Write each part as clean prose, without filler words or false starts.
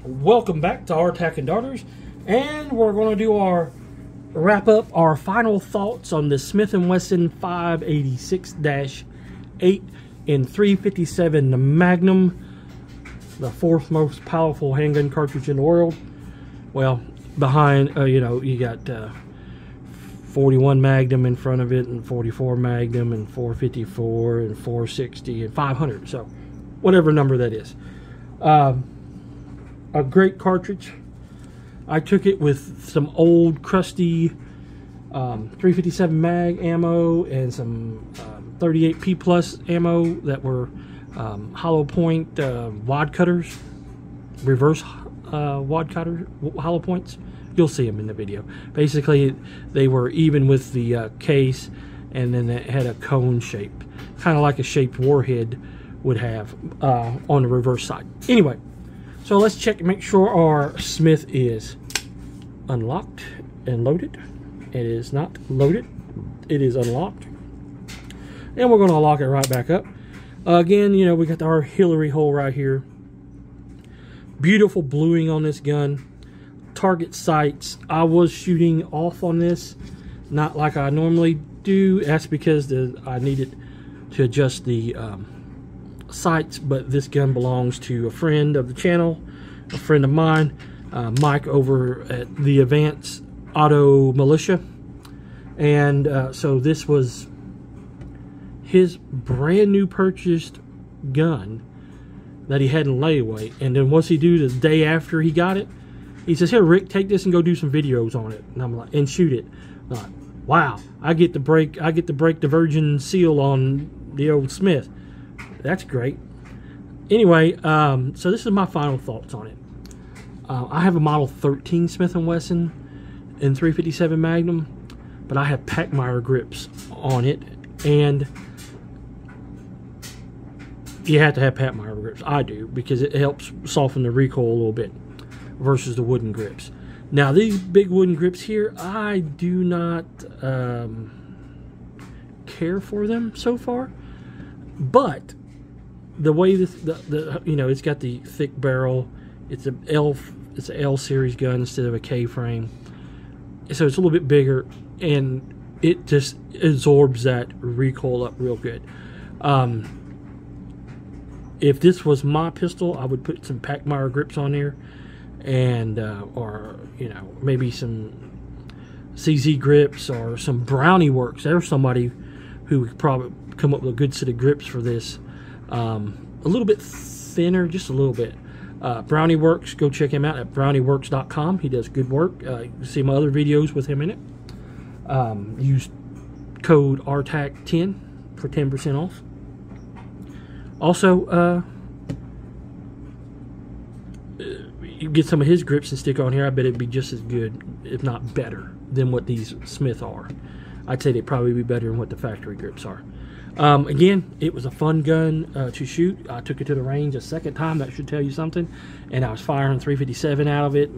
Welcome back to R-TAC and Darters, and we're going to do our wrap up, our final thoughts on the Smith & Wesson 586-8 in 357 Magnum, the fourth most powerful handgun cartridge in the world. Well, behind, you got 41 Magnum in front of it, and 44 Magnum, and 454, and 460, and 500. So, whatever number that is. A great cartridge. I took it with some old crusty 357 mag ammo and some 38P plus ammo that were hollow point wad cutters, reverse wad cutter hollow points. You'll see them in the video. Basically, they were even with the case, and then it had a cone shape, kind of like a shaped warhead would have on the reverse side. Anyway, so let's check and make sure our Smith is unlocked and loaded. It is not loaded. It is unlocked. And we're going to lock it right back up. Again, we got our artillery hole right here. Beautiful bluing on this gun. Target sights. I was shooting off on this, not like I normally do. That's because I needed to adjust the sights, but this gun belongs to a friend of the channel, a friend of mine, Mike over at the Advanced Auto Militia, and so this was his brand new purchased gun that he had in layaway. And then what's he do the day after he got it? He says, "Here, Rick, take this and go do some videos on it." And I'm like, "And shoot it." I'm like, wow, I get to break the virgin seal on the old Smith. That's great. Anyway, so this is my final thoughts on it. I have a Model 13 Smith & Wesson in 357 Magnum, but I have Pachmayr grips on it, and you have to have Pachmayr grips. I do, because it helps soften the recoil a little bit versus the wooden grips. Now, these big wooden grips here, I do not care for them so far, but the way this, it's got the thick barrel. It's a L series gun instead of a K frame, so it's a little bit bigger, and it just absorbs that recoil up real good. If this was my pistol, I would put some Pachmayr grips on there, and or maybe some CZ grips or some Brownie Works. There's somebody who would probably come up with a good set of grips for this. A little bit thinner, just a little bit. Brownie Works, go check him out at brownieworks.com. He does good work. You can see my other videos with him in it. Use code R-TAC10 for 10% off. Also, you get some of his grips and stick on here. I bet it'd be just as good, if not better, than what these Smith are. I'd say they'd probably be better than what the factory grips are. Again, it was a fun gun to shoot. I took it to the range a second time. That should tell you something. And I was firing 357 out of it,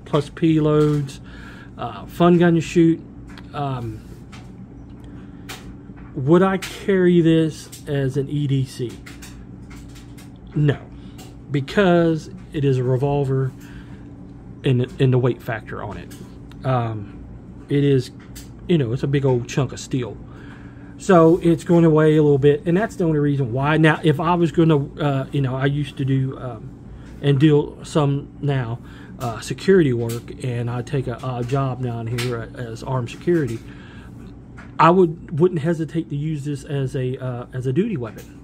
plus P loads. Fun gun to shoot. Would I carry this as an EDC? No, because it is a revolver, and the weight factor on it. It is, it's a big old chunk of steel. So it's going to weigh a little bit, and that's the only reason why. Now, if I was going to, I used to do and do some now security work, and I take a job down here as armed security, I wouldn't hesitate to use this as a duty weapon.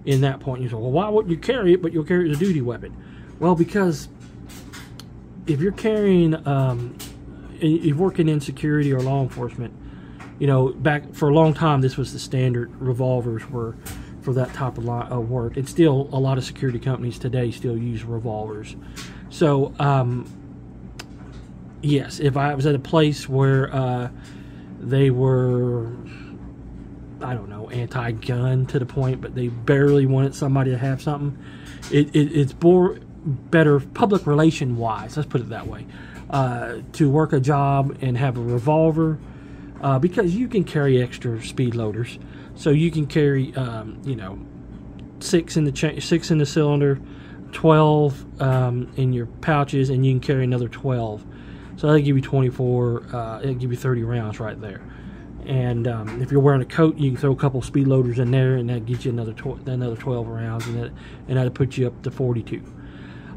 In that point, you say, well, why wouldn't you carry it, but you'll carry it as a duty weapon? Well, because if you're carrying, you're working in security or law enforcement, back for a long time, this was the standard revolvers were for that type of work. And still, a lot of security companies today still use revolvers. So, yes, if I was at a place where they were, I don't know, anti-gun to the point, but they barely wanted somebody to have something, it's better public relation wise, let's put it that way, to work a job and have a revolver, because you can carry extra speed loaders. So you can carry 6 in the cylinder, 12 in your pouches, and you can carry another 12. So that'll give you 24. It'll give you 30 rounds right there. And if you're wearing a coat, you can throw a couple speed loaders in there, and that gets you another 12 rounds, and that'll put you up to 42.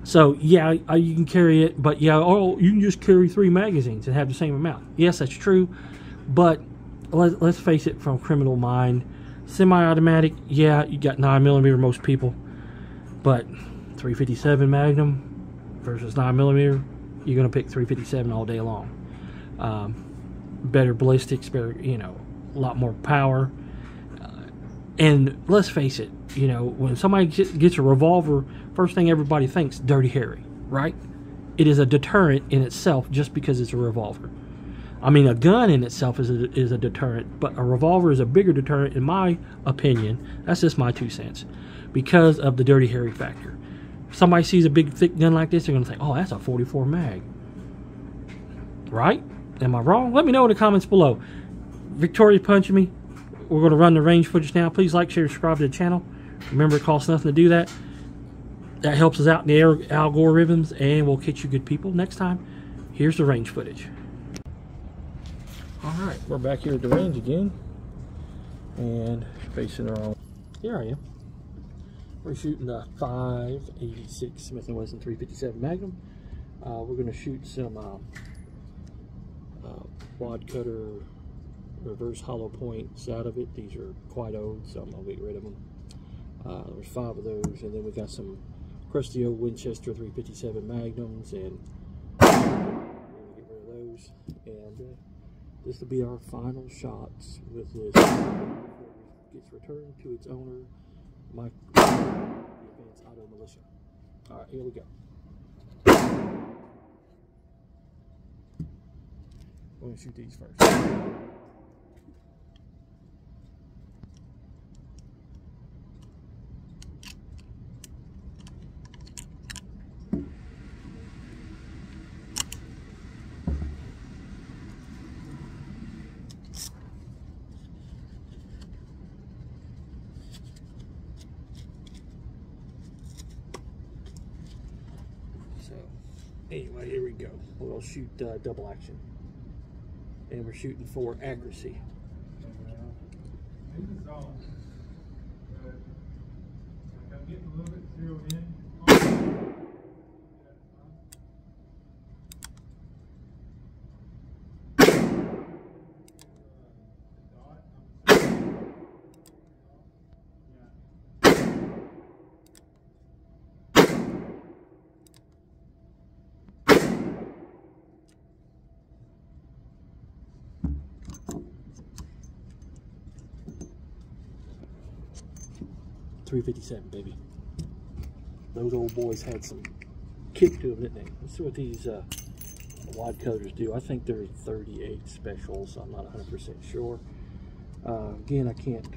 So yeah, you can carry it, but yeah, you can just carry 3 magazines and have the same amount. Yes, that's true, but let's face it, from criminal mind, semi-automatic, yeah, you got 9mm most people, but 357 Magnum versus 9mm, you're gonna pick 357 all day long. Better ballistics, better, a lot more power. And let's face it, when somebody gets a revolver, first thing everybody thinks, Dirty Harry, right? It is a deterrent in itself just because it's a revolver. I mean, a gun in itself is a deterrent, but a revolver is a bigger deterrent, in my opinion. That's just my 2 cents, because of the Dirty Harry factor. If somebody sees a big, thick gun like this, they're going to think, oh, that's a 44 mag. Right? Am I wrong? Let me know in the comments below. Victoria's punching me. We're going to run the range footage now. Please like, share, subscribe to the channel. Remember, it costs nothing to do that. That helps us out in the algorithms, and we'll catch you good people next time. Here's the range footage. Alright, we're back here at the range again. And facing our own. Here I am. We're shooting the 5.86 Smith & Wesson 357 Magnum. We're going to shoot some quad cutter reverse hollow points out of it. These are quite old, so I'm going to get rid of them. There's 5 of those, and then we got some crusty old Winchester 357 Magnums, and we're going to get rid of those. And this will be our final shots with this. Gets returned to its owner, the Advanced Auto Militia. All right, here we go. I'm going to shoot these first. Anyway, here we go. We'll shoot double action. And we're shooting for accuracy. I'm getting a little bit zeroed in. .357, baby. Those old boys had some kick to them, didn't they? Let's see what these wad cutters do. I think they're 38 specials. So I'm not 100% sure. Again, I can't.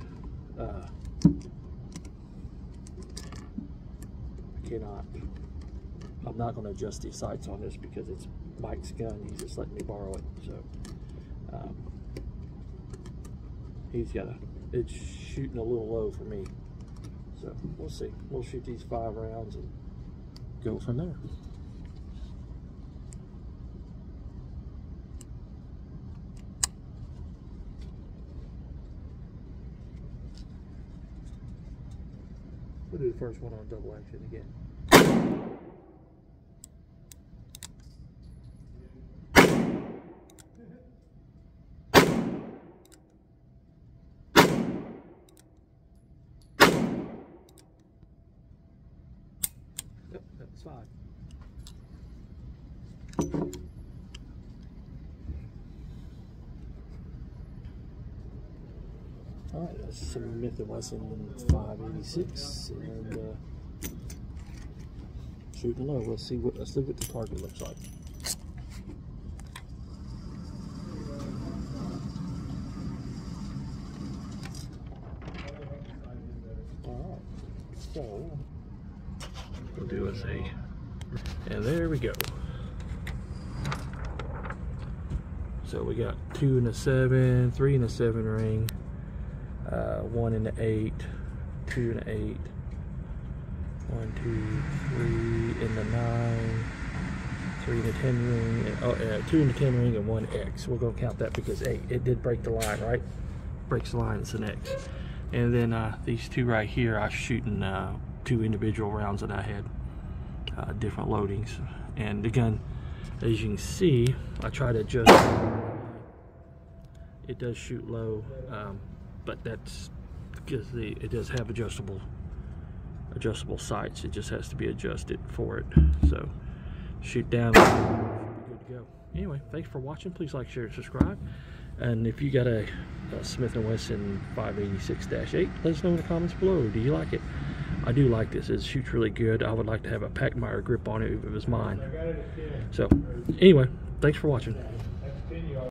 I'm not going to adjust the sights on this because it's Mike's gun. He's just letting me borrow it. So he's got it's shooting a little low for me. So we'll see. We'll shoot these 5 rounds and go from there. We'll do the first one on double action again. Yep, that's 5. Alright, that's some Smith & Wesson 586 and shooting low. Let's see what the target looks like. Alright, so we'll do a C. And there we go. So we got 2 in the 7, 3 in the 7 ring, 1 in the 8, 2 in the 8, 1, 2, 3 in the 9, 3 in the 10 ring, and, 2 in the 10 ring, and 1 X. We're gonna count that because hey, it did break the line, right? Breaks the line, it's an X. And then these 2 right here, I was shooting 2 individual rounds that I had different loadings. And the gun, as you can see, I try to adjust. It does shoot low, but that's because it does have adjustable sights. It just has to be adjusted for it. So shoot down, should be good to go. Anyway, thanks for watching. Please like, share, and subscribe. And if you got a Smith & Wesson 586-8, let us know in the comments below. Do you like it? I do like this. It shoots really good. I would like to have a Packmeyer grip on it if it was mine. So anyway, thanks for watching.